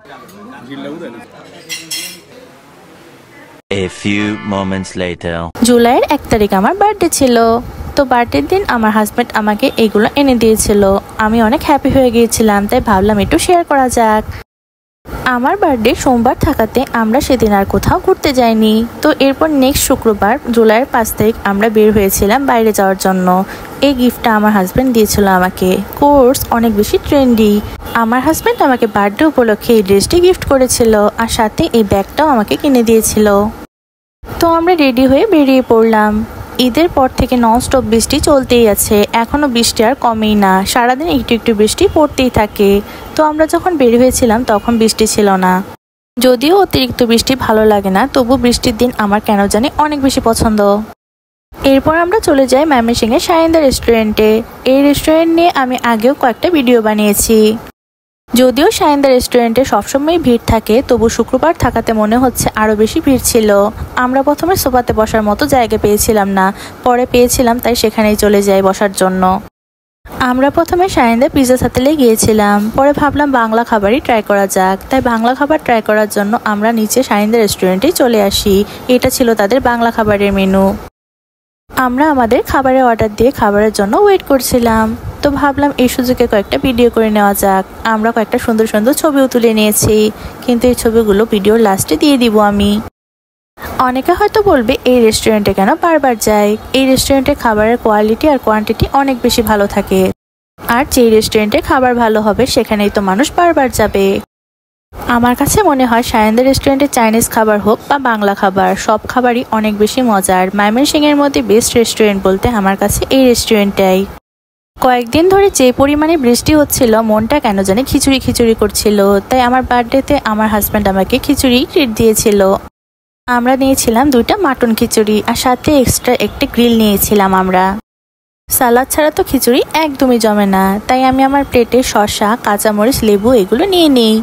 A few moments later. জুলাইয়ের 1 তারিখ আমার বার্থডে ছিল। তো বার্থডের দিন আমার হাজব্যান্ড আমাকে এগুলো এনে দিয়েছিল। আমি অনেক হ্যাপি হয়ে গিয়েছিলাম, তাই ভাবলাম একটু শেয়ার করা যাক। আমার বার্থডে সোমবার থাকাতে আমরা সেদিন আর কোথাও ঘুরতে যাইনি। তো এরপর নেক্সট শুক্রবার জুলাইয়ের 5 তারিখ আমরা বের হয়েছিলাম বাইরে যাওয়ার জন্য। এই গিফটটা আমার হাজব্যান্ড দিয়েছিল আমাকে। কোর্স অনেক বেশি ট্রেন্ডি। আমার হাজব্যান্ড আমাকে বার্থডে উপলক্ষে এই ড্রেসটি গিফট করেছিল, আর সাথে এই ব্যাগটাও আমাকে কিনে দিয়েছিল। তো আমরা রেডি হয়ে বেরিয়ে পড়লাম। ঈদের পর থেকে ননস্টপ বৃষ্টি চলতেই আছে, এখনো বৃষ্টি আর কমেই না, সারাদিন একটু একটু বৃষ্টি পড়তেই থাকে। তো আমরা যখন বের হয়েছিলাম তখন বৃষ্টি ছিল না। যদিও অতিরিক্ত বৃষ্টি ভালো লাগে না, তবু বৃষ্টির দিন আমার কেন জানি অনেক বেশি পছন্দ। এরপর আমরা চলে যাই ময়মনসিংহের শাহিন্দা রেস্টুরেন্টে। এই রেস্টুরেন্ট নিয়ে আমি আগেও কয়েকটা ভিডিও বানিয়েছি। যদিও শাহিন্দা রেস্টুরেন্টে সবসময় ভিড় থাকে, তবু শুক্রবার থাকাতে মনে হচ্ছে আরও বেশি ভিড় ছিল। আমরা প্রথমে সোফাতে বসার মতো জায়গা পেয়েছিলাম না, পরে পেয়েছিলাম, তাই সেখানেই চলে যাই বসার জন্য। আমরা প্রথমে শাহিন্দা পিৎজা হোটেলে গিয়েছিলাম, পরে ভাবলাম বাংলা খাবারই ট্রাই করা যাক, তাই বাংলা খাবার ট্রাই করার জন্য আমরা নিচে শাহিন্দা রেস্টুরেন্টেই চলে আসি। এটা ছিল তাদের বাংলা খাবারের মেনু। আমরা আমাদের খাবারের অর্ডার দিয়ে খাবারের জন্য ওয়েট করছিলাম। তো ভাবলাম এই সুযোগে কয়েকটা ভিডিও করে নেওয়া যাক। আমরা কয়েকটা সুন্দর সুন্দর ছবিও তুলে নিয়েছি, কিন্তু এই ছবিগুলো ভিডিওর লাস্টে দিয়ে দিব আমি। অনেকে হয়তো বলবে এই রেস্টুরেন্টে কেন বারবার যাই। এই রেস্টুরেন্টে খাবারের কোয়ালিটি আর কোয়ান্টিটি অনেক বেশি ভালো থাকে, আর যেই রেস্টুরেন্টে খাবার ভালো হবে সেখানেই তো মানুষ বারবার যাবে। আমার কাছে মনে হয় শাহিন্দা রেস্টুরেন্টে চাইনিজ খাবার হোক বা বাংলা খাবার, সব খাবারই অনেক বেশি মজার। ময়মনসিংহের মধ্যে বেস্ট রেস্টুরেন্ট বলতে আমার কাছে এই রেস্টুরেন্টটাই। কয়েকদিন ধরে যে পরিমাণে বৃষ্টি হচ্ছিল, মনটা কেন জানি খিচুড়ি খিচুড়ি করছিল, তাই আমার বার্থডেতে আমার হাজব্যান্ড আমাকে খিচুড়ি ট্রিট দিয়েছিল। আমরা নিয়েছিলাম 2টা মাটন খিচুড়ি, আর সাথে এক্সট্রা একটা গ্রিল নিয়েছিলাম আমরা। সালাদ ছাড়া তো খিচুড়ি একদমই জমে না, তাই আমি আমার প্লেটে শসা, কাঁচামরিচ, লেবু এগুলো নিয়ে নিই।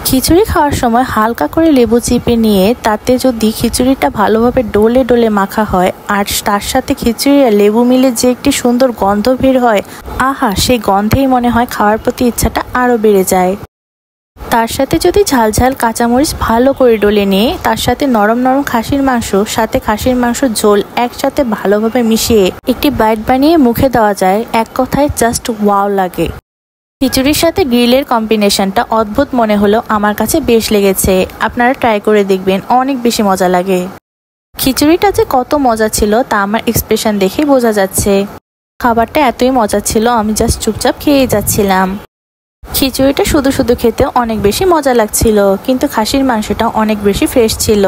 খিচুড়ি খাওয়ার সময় হালকা করে লেবু চিপে নিয়ে তাতে যদি খিচুড়িটা ভালোভাবে ডলে ডলে মাখা হয়, আর তার সাথে খিচুড়ি আর লেবু মিলে যে একটি সুন্দর গন্ধ বের হয়, আহা, সেই গন্ধেই মনে হয় খাওয়ার প্রতি ইচ্ছাটা আরও বেড়ে যায়। তার সাথে যদি ঝালঝাল কাঁচামরিচ ভালো করে ডলে নিয়ে তার সাথে নরম নরম খাসির মাংস, সাথে খাসির মাংস ঝোল একসাথে ভালোভাবে মিশিয়ে একটি বাইট বানিয়ে মুখে দেওয়া যায়, এক কথায় জাস্ট ওয়াও লাগে। খিচুড়ির সাথে গ্রিলের কম্বিনেশনটা অদ্ভুত মনে হলেও আমার কাছে বেশ লেগেছে। আপনারা ট্রাই করে দেখবেন, অনেক বেশি মজা লাগে। খিচুড়িটা যে কত মজা ছিল তা আমার এক্সপ্রেশন দেখেই বোঝা যাচ্ছে। খাবারটা এতই মজা ছিল, আমি জাস্ট চুপচাপ খেয়েই যাচ্ছিলাম। খিচুড়িটা শুধু শুধু খেতে অনেক বেশি মজা লাগছিল, কিন্তু খাসির মাংসটা অনেক বেশি ফ্রেশ ছিল।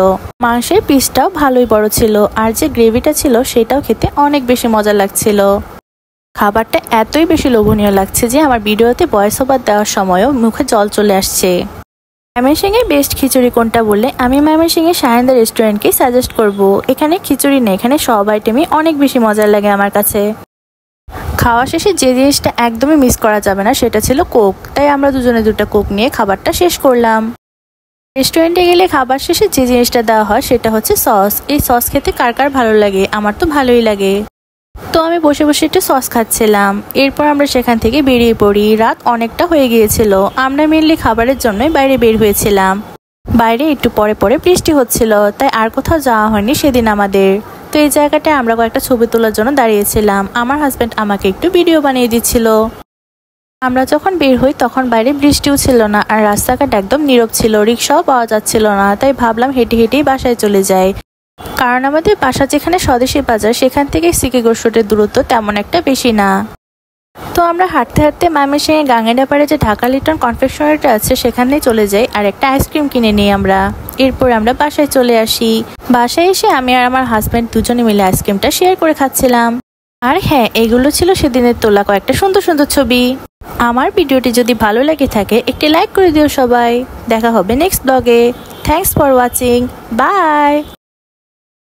মাংসের পিসটাও ভালোই বড় ছিল, আর যে গ্রেভিটা ছিল সেটাও খেতে অনেক বেশি মজা লাগছিল। খাবারটা এতই বেশি লোভনীয় লাগছে যে আমার ভিডিওতে ভয়েস ওভার দেওয়ার সময়ও মুখে জল চলে আসছে। ময়মনসিংহের বেস্ট খিচুড়ি কোনটা বললে আমি ময়মনসিংহের শাহিন্দা রেস্টুরেন্টকে সাজেস্ট করব। এখানে খিচুড়ি নেই, এখানে সব আইটেমই অনেক বেশি মজার লাগে আমার কাছে। খাওয়া শেষে যে জিনিসটা একদমই মিস করা যাবে না সেটা ছিল কোক, তাই আমরা দুজনে 2টা কোক নিয়ে খাবারটা শেষ করলাম। রেস্টুরেন্টে গেলে খাবার শেষে যে জিনিসটা দেওয়া হয় সেটা হচ্ছে সস। এই সস খেতে কার কার ভালো লাগে, আমার তো ভালোই লাগে। তো আমি বসে বসে একটু সস খাচ্ছিলাম। এরপর আমরা সেখান থেকে বেরিয়ে পড়ি। রাত অনেকটা হয়ে গিয়েছিল, আমরা মেনলি খাবারের জন্যই বাইরে বের হয়েছিলাম। বাইরে একটু পরে পরে বৃষ্টি হচ্ছিল, তাই আর কোথাও যাওয়া হয়নি সেদিন আমাদের। তো এই জায়গাটায় আমরা কয়েকটা ছবি তোলার জন্য দাঁড়িয়েছিলাম। আমার হাজব্যান্ড আমাকে একটু ভিডিও বানিয়ে দিচ্ছিল। আমরা যখন বের হই তখন বাইরে বৃষ্টিও ছিল না, আর রাস্তাঘাট একদম নীরব ছিল, রিক্সাও পাওয়া যাচ্ছিল না, তাই ভাবলাম হেঁটে হেঁটেই বাসায় চলে যাই। কারণ আমাদের বাসা যেখানে স্বদেশী বাজার, সেখান থেকে সিকে গোরস্রোতের দূরত্ব তেমন একটা বেশি না। তো আমরা হাঁটতে হাঁটতে ময়মনসিংহে গাঙ্গেন্ডাপাড়ে যে ঢাকা লিটন কনফেকশনারিটা আছে সেখানেই চলে যাই, আর একটা আইসক্রিম কিনে নিই আমরা। এরপর আমরা বাসায় চলে আসি। বাসায় এসে আমি আর আমার হাজব্যান্ড দুজনে মিলে আইসক্রিমটা শেয়ার করে খাচ্ছিলাম। আর হ্যাঁ, এগুলো ছিল সেদিনের তোলা কয়েকটা সুন্দর সুন্দর ছবি। আমার ভিডিওটি যদি ভালো লেগে থাকে একটি লাইক করে দিও সবাই। দেখা হবে next blog. Thanks for watching, by.